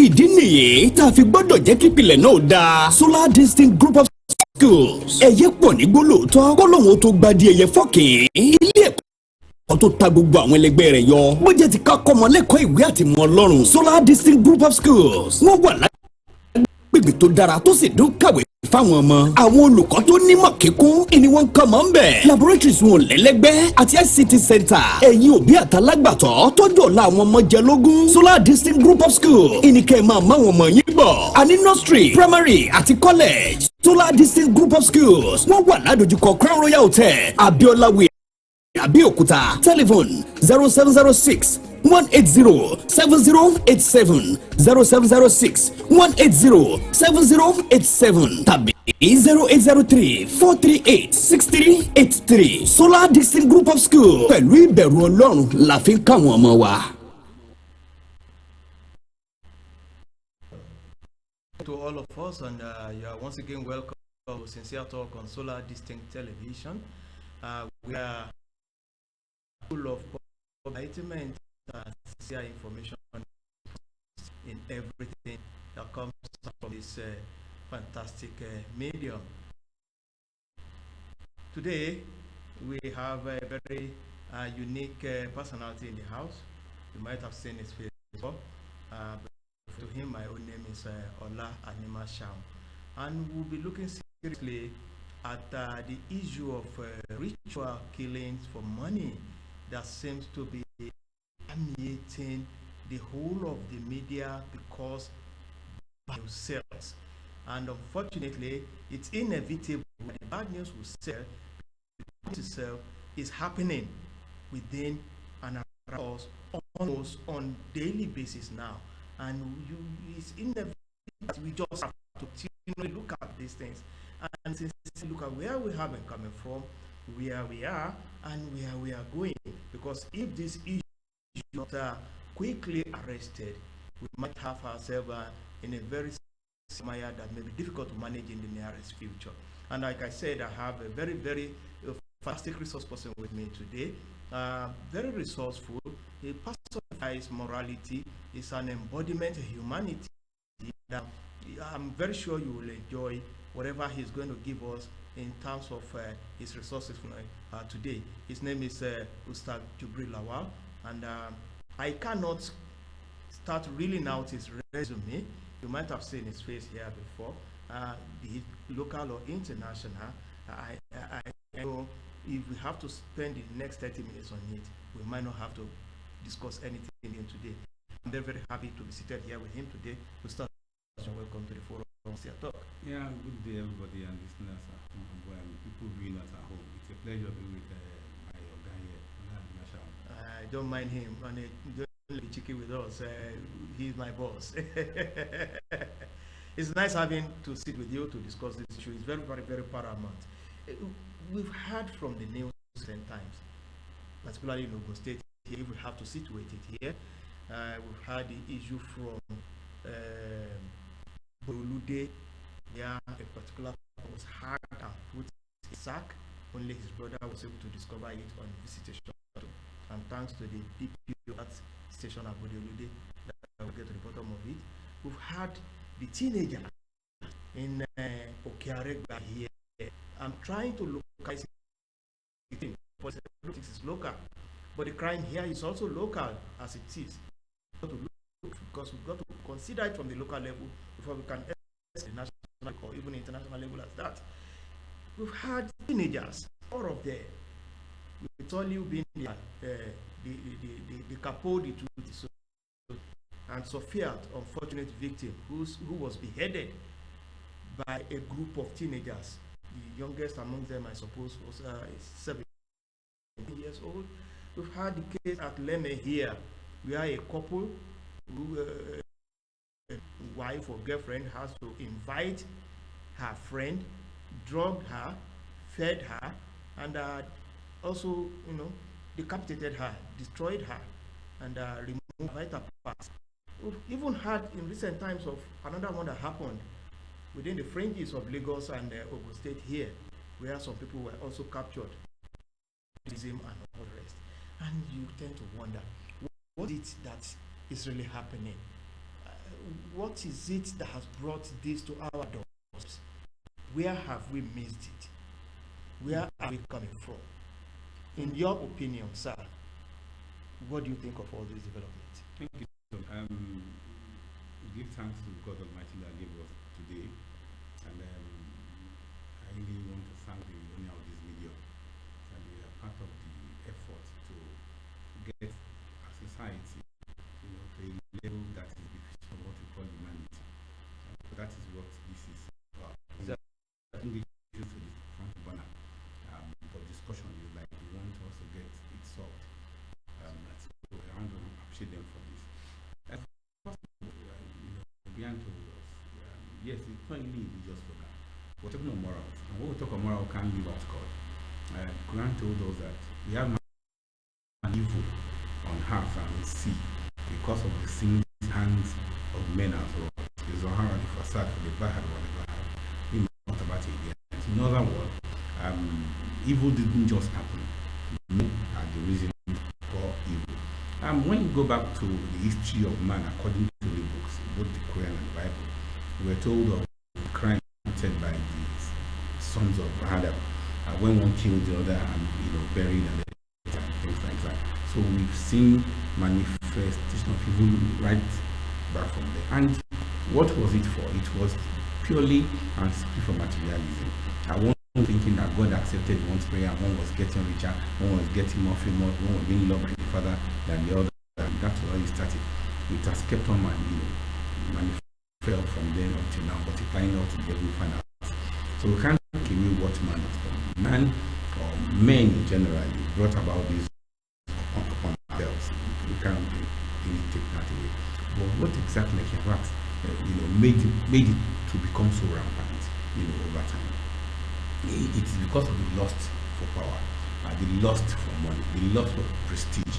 ìdí nìyí tá a fi gbọ́dọ̀ jẹ́ kí ìpìlẹ̀ náà dáa. Solar Distinct Group of Schools ẹ̀yẹ pọ̀ ní gbólóòtọ́ kọ́lọ́hún tó gba di ẹ̀yẹ fọ́kìn ilé ẹ̀kọ́ tó ta gbogbo àwọn ẹlẹgbẹ́ rẹ̀ yọ bó jẹ́ ti ká kọ́mọ lẹ́kọ̀ọ́ ìwé àtìmọ̀ Ọlọ́run. Solar Distinct Group of Schools wọ́n wà lágbègbè tó dára tó sì dún kàwé fáwọn ọmọ. Àwọn olùkọ́ tó nímọ̀ kíkún ni wọ́n ń kọ́ mọ́ ń bẹ̀. Laboratories wọn lẹ́lẹ́gbẹ́ àti ICT center. Ẹ̀yin òbí àtàlágbàtọ́ tọ́jú ọ̀la àwọn ọmọ jẹ lógún. Solar Distinct Group of School ìníkẹ́ máa má wọn mọ̀ yín bọ̀. Àní nursery, primary àti college. Solar Distinct Group of Schools wọ́n wà ládojúkọ Crown Royal Hotel, Abiola Way, Abeokuta. Telephone 0706 180-7087 0706-180-7087 tàbí 0803-438-6383. Solar Distinct Group of School pẹ̀lú ìbẹ̀rù Ọlọ́run la fi ń káwọn ọmọ wa. To all of us, and you are once again welcome to Sincere Talk on Solar Distinct Television. We are full of enlightenment and sincere information in everything that comes from this fantastic medium. Today, we have a very unique personality in the house. You might have seen his face before. To him, my own name is Animashaun, and we'll be looking seriously at the issue of ritual killings for money that seems to be permeating the whole of the media because bad news sells. And unfortunately, it's inevitable that the bad news will sell. The to sell is happening within and around us almost on daily basis now. And it's inevitable that we just have to look at these things and look at where we have been coming from, where we are, and where we are going. Because if this issue is not quickly arrested, we might have ourselves in a very mire that may be difficult to manage in the nearest future. And like I said, I have a very, very fantastic resource person with me today. Very resourceful. He personifies morality. Is an embodiment of humanity. I'm very sure you will enjoy whatever he's going to give us in terms of his resources today. His name is Ustaz Jubril Lawal, and I cannot start reeling out his resume. You might have seen his face here before, be it local or international. I know if we have to spend the next 30 minutes on it, we might not have to discuss anything in today. I'm very, very happy to be seated here with him today. Ustaz, welcome to the forum. Talk. Yeah, good day, everybody, and listeners at home, people viewing us at home. It's a pleasure being with my guy here, Animashaun. I don't mind him, and don't be cheeky with us. He's my boss. It's nice having to sit with you to discuss this issue. It's very, very, very paramount. We've heard from the news 10 times, particularly in Ogun State. Here we have to situate it here. We've had the issue from Olude, where a particular person was hacked and put in a sack. Only his brother was able to discover it on visitation. And thanks to the DPO at station at Olude, that we'll get to the bottom of it. We've had the teenager in Okiaregba here. I'm trying to localize it. Politics is local, but the crime here is also local as it is. Because we've got to consider it from the local level before we can the national or even international level as that. We've had teenagers, all of them, with only being the capo di tutti, and Sophia, unfortunate victim, who was beheaded by a group of teenagers. The youngest among them, I suppose, was 17 years old. We've had the case at Leme here, where a couple who wife or girlfriend has to invite her friend, drugged her, fed her, and also, decapitated her, destroyed her, and removed vital parts. We've even had in recent times of another one that happened within the fringes of Lagos and Ogun State here, where some people were also captured, and all the rest. And you tend to wonder, what is it that is really happening? what is it that has brought this to our doors? Where have we missed it? Where are we coming from? In your opinion, sir, what do you think of all these developments? Thank you. Give thanks to God Almighty that gave us today, and I really want to thank the owner of this video, and they are part of the effort to get a society, to a level that is befitting of what we call humanity. That is what this is about. I think the issue to the front burner for discussion is like we want us to get it solved. So I want to appreciate them for this. Began told us, yes, it's not really religious program. We're talking of morals, and when we talk of moral, can't leave out God. Quran told us that we have an evil on earth and sea because of the sin hands of men as well. The Zohar and the Fasad for the Bahad or the Bahad. We know about it again. In other words, evil didn't just happen. Men are the reason for evil. When you go back to the history of man according to the books, both the Quran and the Bible, we were told of crime committed by the sons of Adam, when one killed the other and buried and things like that. So we've seen manifestation of evil right back from there. And what was it for? It was purely and strictly for materialism. I wasn't thinking that God accepted one's prayer, one was getting richer, one was getting more famous, one was being loved by the Father than the other. That's why it started. It has kept on manifest from then until now, multiplying out to the every final. So we can't take away what man has done. Man, or men generally, brought about this upon ourselves. We can't really take that away. But what exactly, like you asked, made it to become so rampant, over time? It's because of the lust for power, the lust for money, the lust for prestige.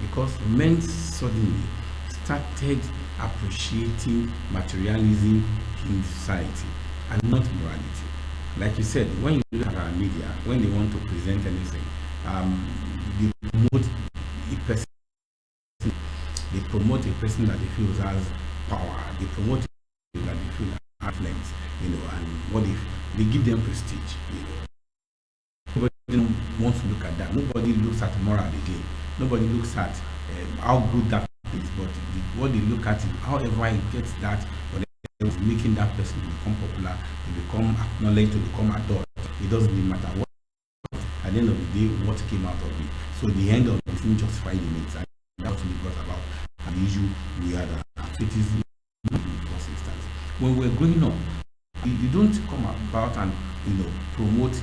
Because men suddenly started appreciating materialism in society and not morality. Like you said, when you look at our media, when they want to present anything, they promote a person. They promote a person that they feel has power. They promote a person that they feel has influence, and what if they give them prestige, Nobody wants to look at that. Nobody looks at moral again. Nobody looks at how good that is, but what they look at is however it gets that, whatever is making that person become popular, to become acknowledged, to become adored. It doesn't really matter what. At the end of the day, what came out of it. So the end of the thing justified the means. And that's what it was about. An issue we had activities in the first instance. When we're growing up, you don't come about and promote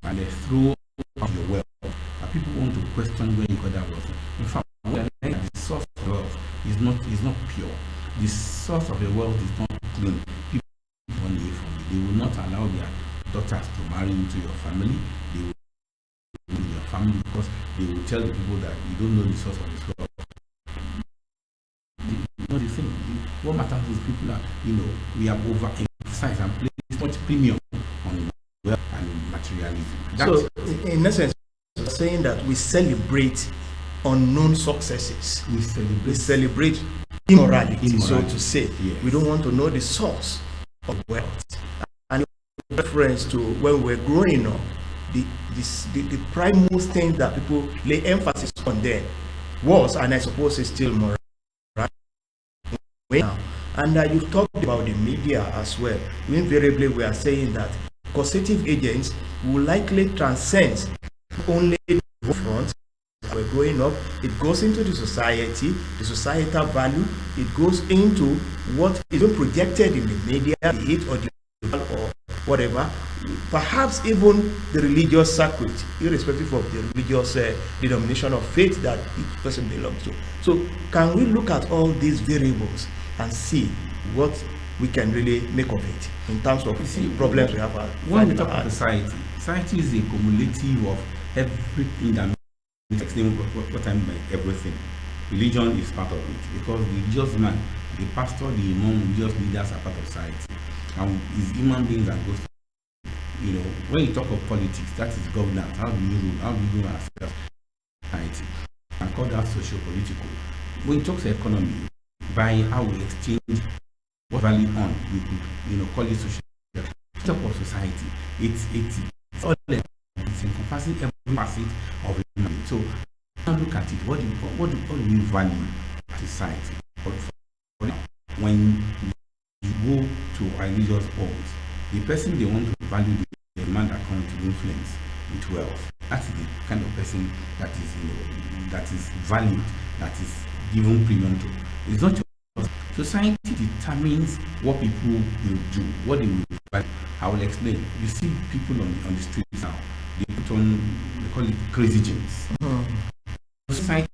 and throw out your wealth. People want to question where you got that wealth. In fact, the source of wealth is not pure. The source of your wealth is not clean. People run away from it. They will not allow their daughters to marry into your family. They will into your family because they will tell the people that you don't know the source of this wealth. The thing. What matters is people are, we have overemphasized and placed much premium on wealth and materialism. So, in essence, saying that we celebrate unknown successes. We celebrate immorality, so to say. Yes. We don't want to know the source of wealth. And in reference to when we're growing up, the primal thing that people lay emphasis on then was, and I suppose it's still more now. And you've talked about the media as well. Invariably, we are saying that causative agents will likely transcend only the front. We're growing up, it goes into the society, the societal value, it goes into what is being projected in the media, be it audiovisual or whatever, perhaps even the religious circuit, irrespective of the religious denomination of faith that each person belongs to. So can we look at all these variables and see what we can really make of it in terms of problems we have? When we talk about society is a cumulative of everything that explain what I mean by everything. Religion is part of it because the religious man, the pastor, the imam, religious leaders are part of society, and it's human beings that goes. When you talk of politics, that is governance. How do you rule? How do you rule ourselves? Society, and call that socio-political. When you talk to economy, by how we exchange value on, we could call it social structure of society. It's all it's encompassing every facet of it. So now look at it. What do we value as society? When you go to religious homes, the person they want to value the man that comes to influence with wealth. That's the kind of person that is that is valued, that is given premium to. It's not just society determines what people will do, what they will value. I will explain. You see people on the streets now, they put on, they call it crazy gyms. Society,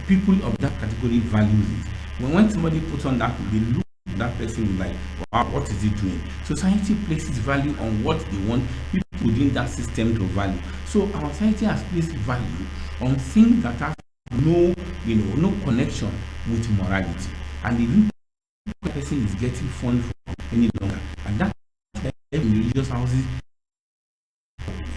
people of that category values it. When somebody puts on that, they look at that person like, wow, what is he doing? Society places value on what they want people within that system to value. So our society has placed value on things that have no connection with morality, and even the person is getting fund from any longer, and that in religious houses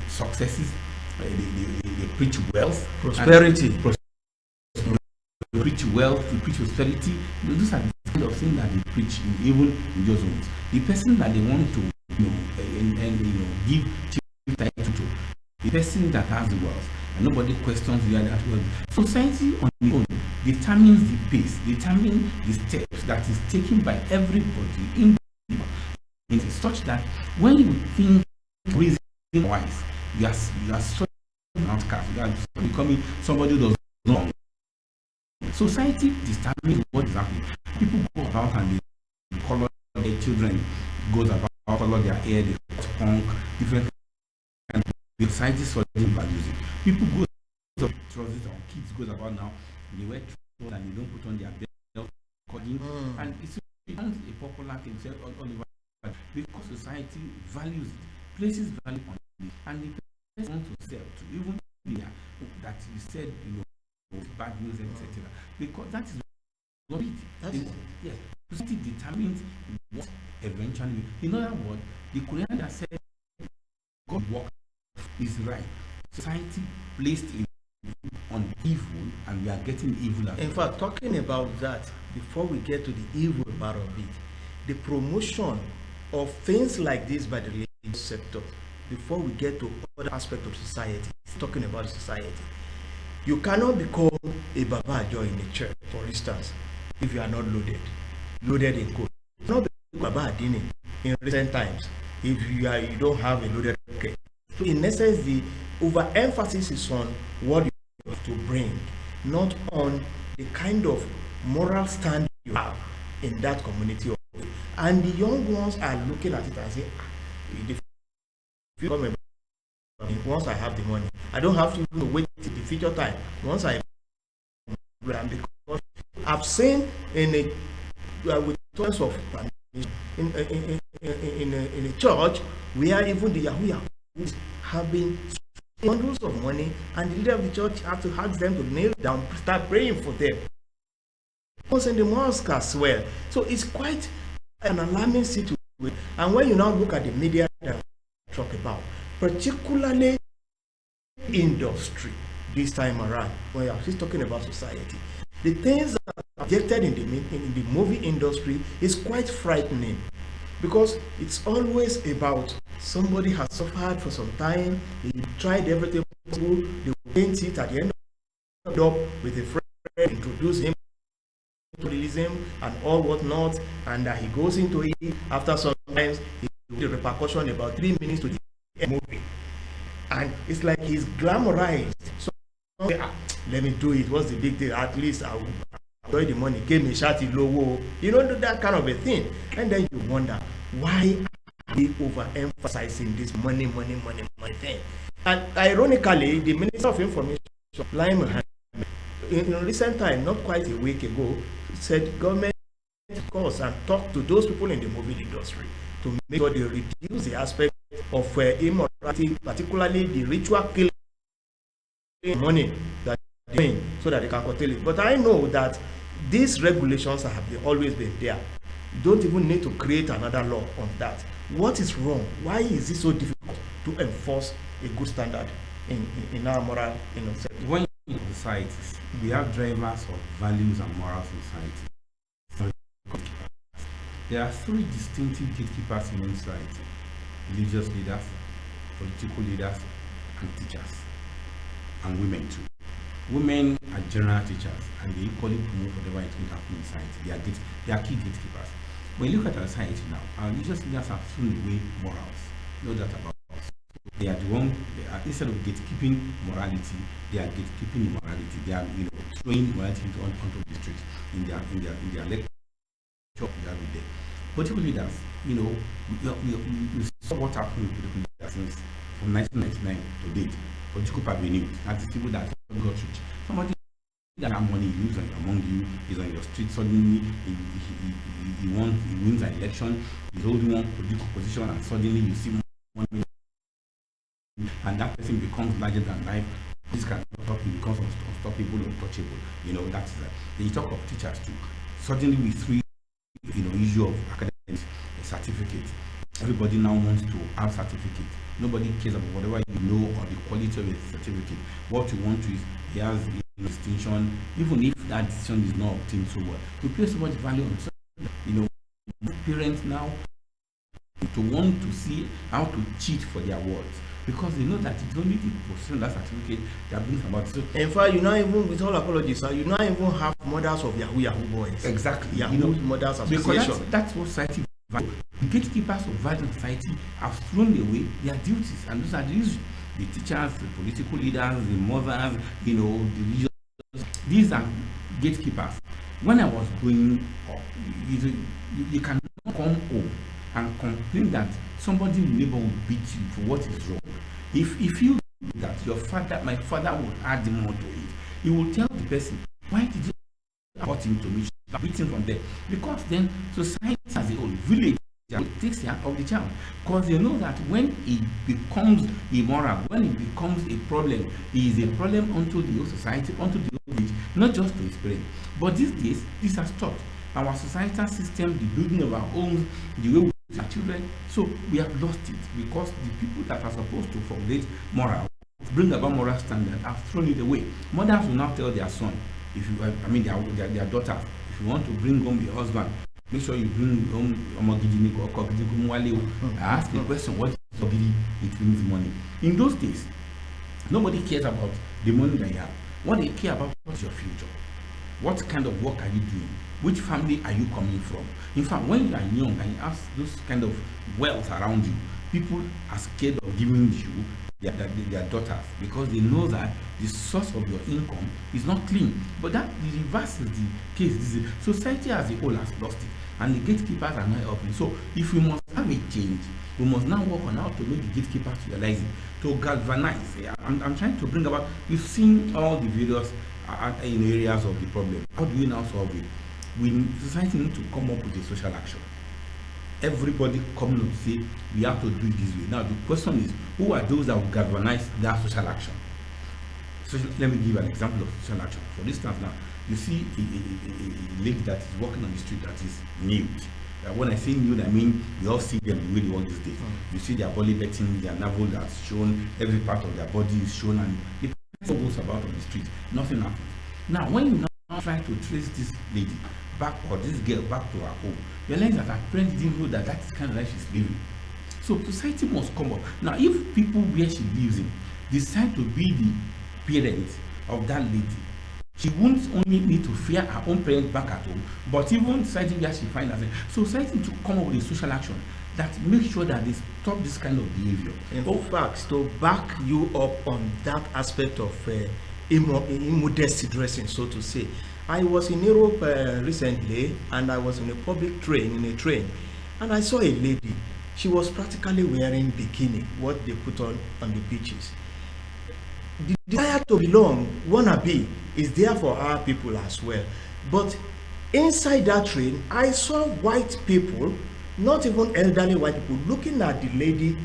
successes, they preach wealth, prosperity, they preach wealth, they preach prosperity. Those are the kind of things that they preach even in those homes. The person that they want to give title to, the person that has the wealth, and nobody questions the other. Society on its own determines the pace, determines the steps that is taken by everybody in such that when you think reason wise, you are such an outcast, you are becoming somebody who does not belong. Society determines what is happening. People go about and they color their children, goes about color their hair, they punk, different kind of the society sorting values it. People go to trousers, or kids goes about now, they wear trousers and they don't put on their belt cording, and it becomes a popular thing said all over, because society values it, places value on it, and the person wants to sell to even that you said bad news, etc. Because that is what it is. Yes, society determines what eventually. In other words, the Quran that said God work is right. Society placed it on evil, and we are getting evil. In fact, talking about that, before we get to the evil part of it, the promotion of things like this by the religious sector, before we get to other aspects of society, talking about society, you cannot become a Baba Joy in the church, for instance, if you are not loaded in code. You cannot become Baba Adini in recent times if you don't have a loaded code. So in essence, the overemphasis is on what you have to bring, not on the kind of moral stand you have in that community. And the young ones are looking at it and say, if you come about, once I have the money, I don't have to wait till the future time. Once I because I've seen in a with tons of in a church where even the Yahoo have been bundles of money, and the leader of the church had to ask them to kneel down, start praying for them. Also in the mosque as well. So it's quite an alarming situation. And when you now look at the media that I talk about, particularly industry this time around, when you're just talking about society, the things that are projected in the movie industry is quite frightening, because it's always about somebody has suffered for some time, they tried everything possible, they will paint it at the end of the up with a friend, introduce him to release him and all whatnot, and he goes into it. After sometimes he the repercussion about 3 minutes to the movie, and it's like he's glamorized. So let me do it, what's the big deal, at least I'll enjoy the money, give me shati low, do that kind of a thing. And then you wonder, why are they overemphasizing this money thing? And ironically, the Minister of Information, Lai Mohammed, in recent time, not quite a week ago, said government calls and talk to those people in the movie industry to make sure they reduce the aspect of immorality, particularly the ritual killing money that they're doing, so that they can curtail it. But I know that these regulations have always been there. You don't even need to create another law on that. What is wrong? Why is it so difficult to enforce a good standard in our moral sector? When in societies, we have drivers of values and morals in society. There are three distinctive gatekeepers in any society: religious leaders, political leaders, and teachers, and women too. Women are general teachers, and they equally promote whatever is going to happen in society. They are key gatekeepers. When you look at our society now, our religious leaders have thrown away morals. No doubt about it. They are the one. Instead of gatekeeping morality, they are gatekeeping immorality. They are, throwing morality onto the street in their lecture. Every day. Political leaders, we saw what happened with political leaders since from 1999 to date. Political parvenus, that is people that got rich. Somebody that have money lives among you, is on your street, suddenly he wins an election, he's holding one political position, and suddenly you see money, and that person becomes larger than life. This can stop him, becomes unstoppable, untouchable. That's then you talk of teachers too. Suddenly we three issue of academic certificate. Everybody now wants to have certificate. Nobody cares about whatever you know or the quality of a certificate. What you want to is he has distinction, even if that distinction is not obtained so well. We place so much value on parents now to want to see how to cheat for their awards, because they know that it's only the possession of that certificate that brings about. So in fact, even with all apologies, you not even have mothers of Yahoo boys. Exactly. Yahoo mothers association. Because that's what society values. The gatekeepers of violent society have thrown away their duties, and those are the teachers, the political leaders, the mothers, the religious. These are gatekeepers. When I was growing up, you cannot come home and complain that somebody in the neighbor will beat you for what is wrong. If you do that, my father will add more to it. He will tell the person, why did you report him to me? Beat him from there. Because then society as a whole, village, takes care of the child. Because they know that when it becomes immoral, when it becomes a problem, it is a problem unto the whole society, unto the whole village, not just to his parents. But these days, this has stopped. Our societal system, the building of our homes, the way we teach our children, so we have lost it because the people that are supposed to formulate moral, bring about moral standard, have thrown it away. Mothers will now tell their son, their daughters, if you want to bring home your husband, make sure you bring home Omogidi or Kogidi Kumwale. I ask the question, what is Kogidi? It means money. In those days, nobody cares about the money that you have. What they care about is your future. What kind of work are you doing? Which family are you coming from? In fact, when you are young and you have those kind of wealth around you, people are scared of giving you their daughters because they know that the source of your income is not clean. But that the reverse is the case. Society as a whole has lost it, and the gatekeepers are not helping. So if we must have a change, we must now work on how to make the gatekeepers realize it, to galvanize. I'm trying to bring about, we've seen all the various areas of the problem. How do we now solve it? Society needs to come up with a social action. Everybody come and say we have to do it this way. Now the question is, who are those that will galvanize that social action? So let me give an example of social action. For instance, now you see a lady that is walking on the street that is nude. When I say nude, I mean we all see them the way they walk these days. You see their belly button, their navel that's shown, every part of their body is shown, and the person goes about on the street. Nothing happens. Now when you now try to trace this lady back, or this girl back to her home, you realize that her parents didn't know that that's the kind of life she's living. So society must come up. Now if people where she lives in decide to be the parent of that lady, she won't only need to fear her own parents back at home, but even society where she finds herself. So society to come up with a social action that makes sure that they stop this kind of behavior. In fact, to back you up on that aspect of immodesty dressing, so to say, I was in Europe recently, and I was in a public train, and I saw a lady. She was practically wearing bikini, what they put on the beaches. The desire to belong, wannabe, is there for our people as well. But inside that train, I saw white people, not even elderly white people, looking at the lady,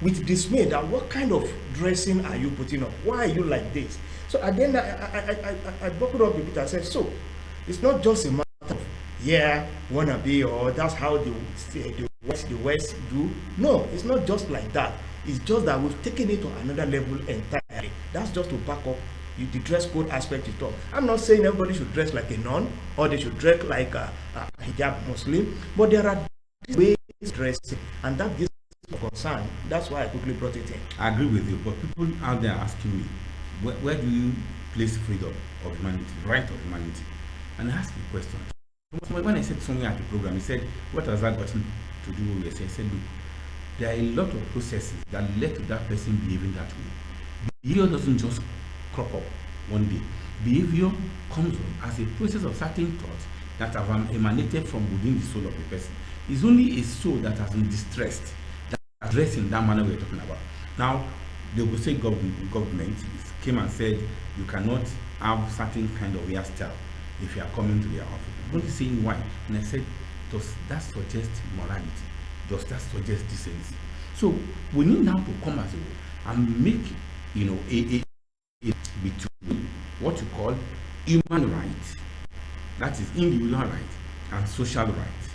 with dismay that what kind of dressing are you putting on? Why are you like this? So at the end, I buckled up a bit and said, so it's not just a matter of, wannabe, or that's how the West do. No, it's not just like that. It's just that we've taken it to another level entirely. That's just to back up the dress code aspect you talk. I'm not saying everybody should dress like a nun, or they should dress like a hijab Muslim, but there are ways dressing, and that gives concern. That's why I quickly brought it in. I agree with you, but people out there asking me, where do you place freedom of humanity, right of humanity? And I asked a question. When I said something at the program, he said, what has that gotten to do with this? I said, look, there are a lot of processes that led to that person behaving that way. Behavior doesn't just crop up one day. Behavior comes on as a process of certain thoughts that have emanated from within the soul of the person. It's only a soul that has been distressed that is dressed in that manner we're talking about. Now, they will say government came and said you cannot have certain kind of hairstyle if you are coming to their office. I'm only saying why. And I said, does that suggest morality? Does that suggest decency? So we need now to come as a whole and make, you know, a between what you call human rights, that is individual rights, and social rights,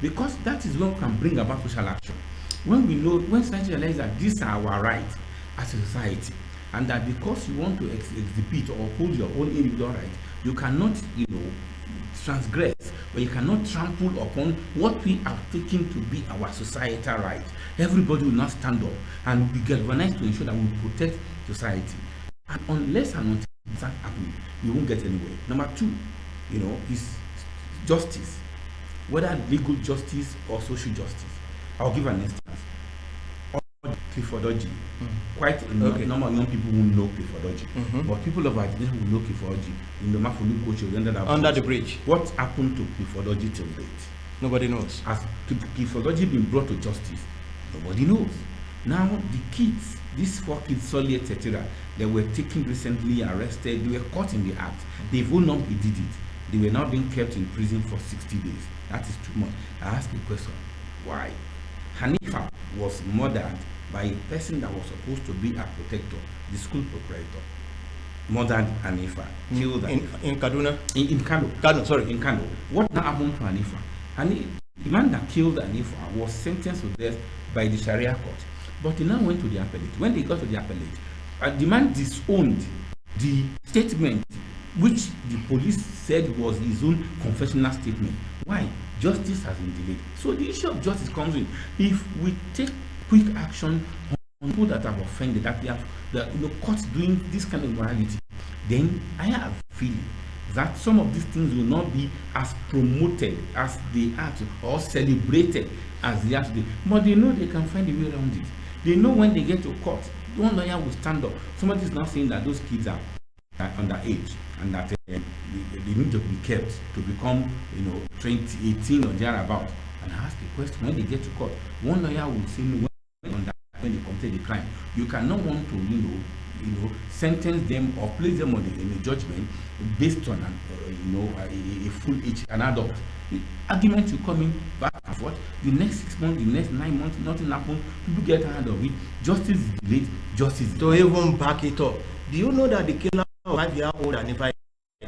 because that is what can bring about social action. When we know, when society realizes that these are our rights as a society, and that because you want to exhibit or hold your own individual rights, you cannot, you know, transgress, or you cannot trample upon what we have taken to be our societal rights. Everybody will not stand up and be galvanized to ensure that we protect society. And unless and until that happens, we won't get anywhere. Number two, you know, is justice, whether legal justice or social justice. I'll give an instance. Cliffordogy. Quite a number of young people will know Cliffordogy, but people of our generation will know Cliffordogy in the Mafulu coach under the bridge. What happened to Cliffordogy till date? Nobody knows. Has Cliffordogy been brought to justice? Nobody knows. Now the kids, these 4 kids, Solly, etc., they were taken recently, arrested, they were caught in the act. They've all not did it. They were now being kept in prison for 60 days. That is too much. I ask you a question. Why? Hanifa was murdered by a person that was supposed to be a protector, the school proprietor. Murdered Hanifa, killed Hanifa. In Kaduna? In Kano. In Kano. What now happened to Hanifa? The man that killed Hanifa was sentenced to death by the Sharia court. But he now went to the appellate. When they got to the appellate, the man disowned the statement which the police said was his own confessional statement. Why? Justice has been delayed. So the issue of justice comes in. If we take quick action on people that have offended, that they have courts doing this kind of morality, then I have a feeling that some of these things will not be as promoted as they are to, or celebrated as they are today. But they know they can find a way around it. They know when they get to court, one lawyer will stand up. Somebody is now saying that those kids are underage and that they need to be kept to become, 18 or thereabout. And I ask the question, when they get to court, one lawyer will say no, when they committed a crime. You cannot want to, sentence them or place them on in a judgment based on a full age, an adult. The argument will come in back and forth. The next 6 months, the next 9 months, nothing happens. People get tired of it. Justice is delayed. Justice is delayed. To even back it up, do you know that the killer of 5-year-old and if I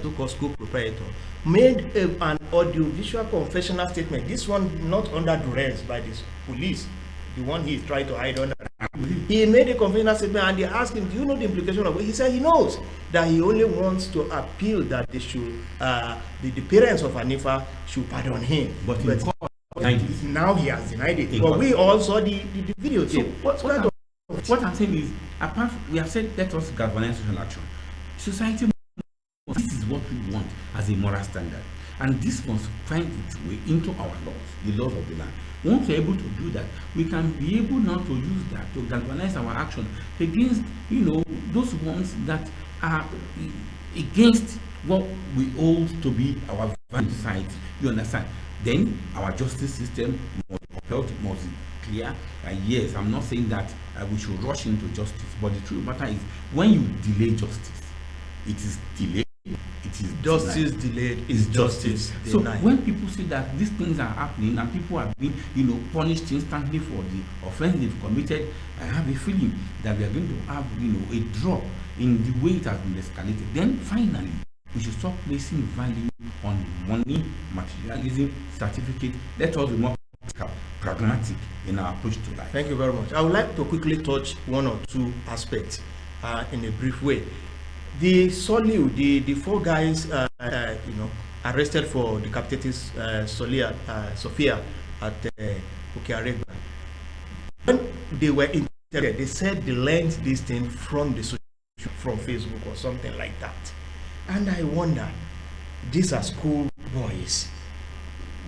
took a school proprietor made an audio-visual confessional statement? This one not under duress by the police, the one he is trying to hide under. He made a confessional statement and they asked him, do you know the implication of it? He said he knows that he only wants to appeal that they should, the parents of Hanifa should pardon him. But now he has denied it. But we all saw the video too. So what I'm saying is, apart from, we have said let us galvanize social action. Society, this is what we want as a moral standard. And this must find its way into our laws, the laws of the land. Once we're able to do that, we can be able now to use that to galvanize our action against, those ones that are against what we hold to be our value society. You understand? Then our justice system must be clear. Yes, I'm not saying that we should rush into justice, but the truth matter is when you delay justice, it is delayed. It is justice delayed is justice denied. So when people say that these things are happening and people are being punished instantly for the offense they've committed, I have a feeling that we are going to have a drop in the way it has been escalated. Then finally we should stop placing value on money, materialism, certificate. Let us be more pragmatic in our approach to life. Thank you very much. I would like to quickly touch one or two aspects in a brief way. The Soliu, the 4 guys, arrested for decapitating Sophia at Ukiaregba. When they were interrogated, they said they learned this thing from from Facebook or something like that. And I wonder, these are school boys.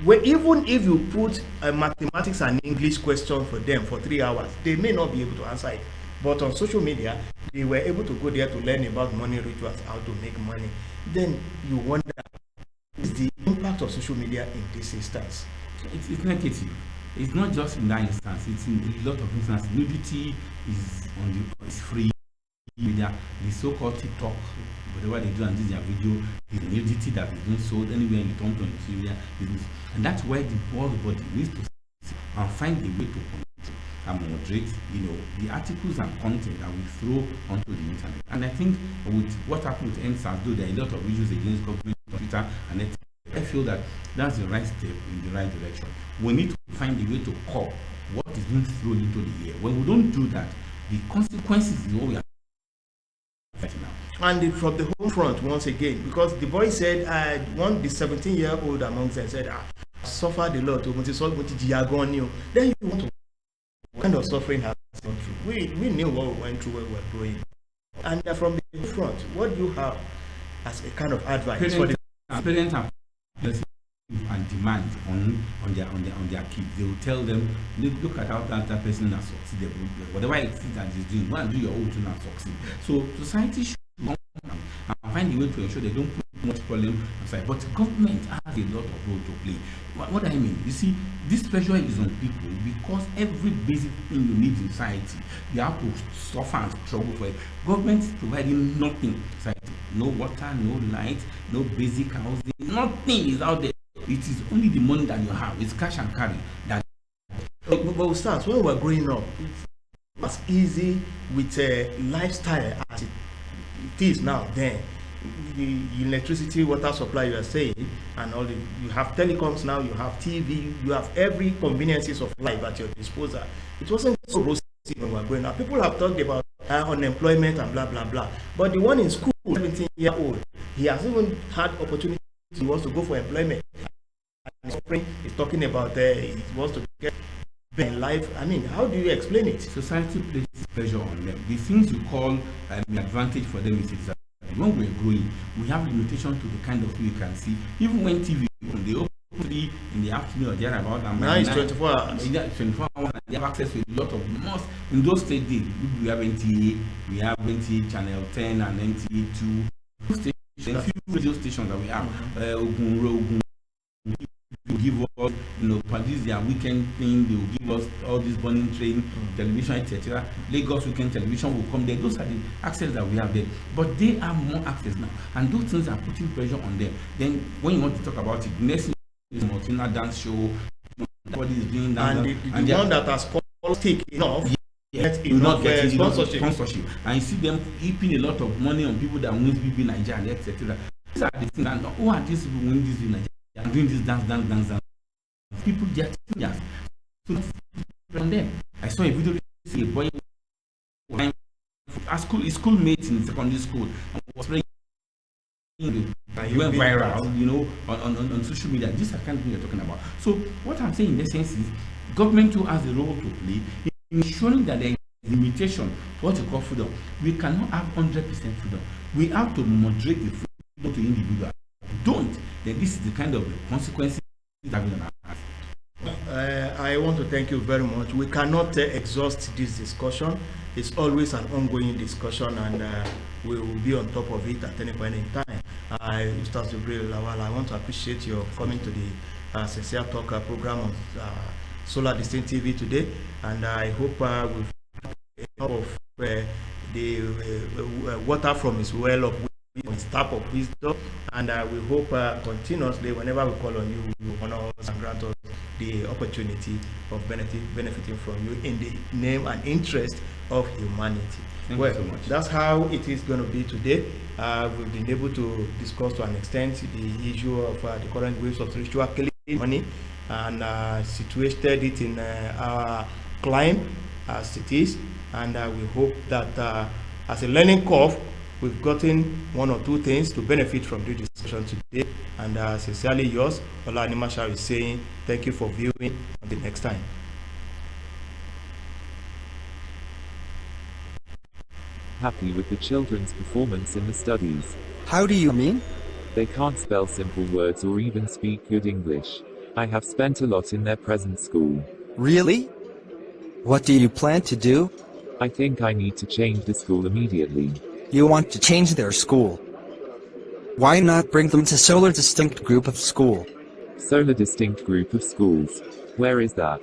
Well, even if you put a mathematics and English question for them for 3 hours, they may not be able to answer it. But on social media, they were able to go there to learn about money rituals, how to make money. Then you wonder, is the impact of social media in this instance? It's negative. It's not just in that instance. It's in a lot of instances. Nudity is free media. The so-called TikTok, whatever they do and this their video, is the nudity that is being sold anywhere you turn to in Syria. And that's why the world body needs to sit and find a way to control and moderate, the articles and content that we throw onto the internet. And I think with what happened with NSAS, though there are a lot of issues against government on Twitter, and I feel that that's the right step in the right direction. We need to find a way to curb what is being thrown into the air. When we don't do that, the consequences is what we are fighting now. And from the home front, once again, because the boy said, the 17-year-old amongst them said, I suffered a lot. Then you want to, what kind of suffering has gone through? We knew what we went through when we were growing. And from the home front, what do you have as a kind of advice for the parents and demand on their kids? They will tell them, look at how that person has succeeded. Whatever it is that is doing, go and do your own to not succeed. So society should come and find a way to ensure they don't put much problem aside. But government has a lot of role to play. What I mean, you see, this pressure is on people because every basic thing you need in society, you have to suffer and struggle for it. Government is providing nothing in society. No water, no light, no basic housing, nothing is out there. It is only the money that you have. It's cash and carry. That. But Ustaz, when we were growing up, it was easy with a lifestyle as it is now. Then the electricity, water supply, you are saying, and all you have telecoms now, you have TV, you have every conveniences of life at your disposal. It wasn't so rosy when we were growing up. People have talked about unemployment and blah blah blah. But the one in school, 17-year-old, he has even had opportunity. He wants to go for employment. He's talking about he wants to get better in life. I mean, how do you explain it? Society places pressure on them. The things you call the advantage for them is that when we're growing, we have limitation to the kind of thing you can see. Even when TV, when they open 3 in the afternoon or thereabout, now it's 24 hours. 24 hours, and they have access to a lot of most. In those states, we have NTA, we have NTA Channel 10 and NTA 2. Stations, a few radio stations that we have. Ogun, will give us, produce their weekend thing. They will give us all this burning train, television, etc. Lagos weekend television will come there. Those are the access that we have there. But they have more access now, and those things are putting pressure on them. Then, when you want to talk about it, next is Martina dance show. Everybody is doing that, and the one that has called thick enough. Yes, you not get sponsorship, and you see them heaping a lot of money on people that wins BB Nigeria, etc. These are the things. And who are these people winning this in Nigeria? And doing this dance. People get teenagers. So from them, I saw a video recently, a boy his schoolmates in secondary school and was playing. It went viral, on social media. This is the kind of thing you're talking about. So what I'm saying in essence is, government too has a role to play in ensuring that there is limitation to what you call freedom. We cannot have 100% freedom. We have to moderate the freedom to individuals. Don't, then this is the kind of consequences that we're going to have. I want to thank you very much. We cannot exhaust this discussion. It's always an ongoing discussion, and we will be on top of it at any point in time. Ustaz Jubril, Lawal, I want to appreciate your coming to the Sincere Talk program on Solar Distinct TV today, and I hope we've enough of the water from his well of his tap of wisdom, and we hope continuously, whenever we call on you, you honor us and grant us the opportunity of benefiting from you in the name and interest of humanity. Thank you so much. That's how it is going to be today. We've been able to discuss to an extent the issue of the current waves of ritual killing money, and situated it in our climb as it is, and we hope that as a learning curve, we've gotten one or two things to benefit from this discussion today. And sincerely yours, Ola Animashaun is saying thank you for viewing. Until next time. Happy with the children's performance in the studies. How do you mean? They can't spell simple words or even speak good English. I have spent a lot in their present school. Really? What do you plan to do? I think I need to change the school immediately. You want to change their school? Why not bring them to Solar Distinct Group of School? Solar Distinct Group of Schools. Where is that?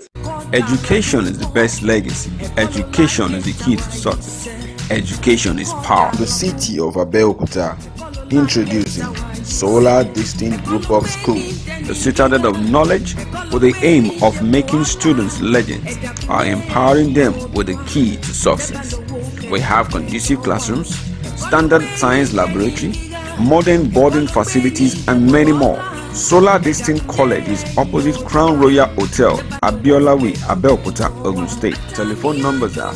Education is the best legacy. Education is the key to success. Education is power. The city of Abeokuta, introducing Solar Distinct Group of Schools, The citadel of knowledge with the aim of making students legends are empowering them with the key to success. We have conducive classrooms, standard science laboratory, modern boarding facilities, and many more. Solar Distinct College is opposite Crown Royal Hotel, Abiola Way, Abeokuta, Ogun State. Telephone numbers are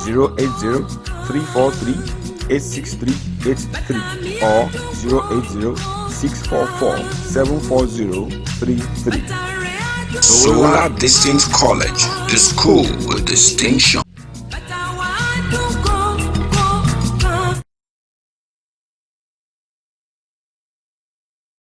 080-343-86383 or 080-644-74033. Solar Distinct College, the school with distinction.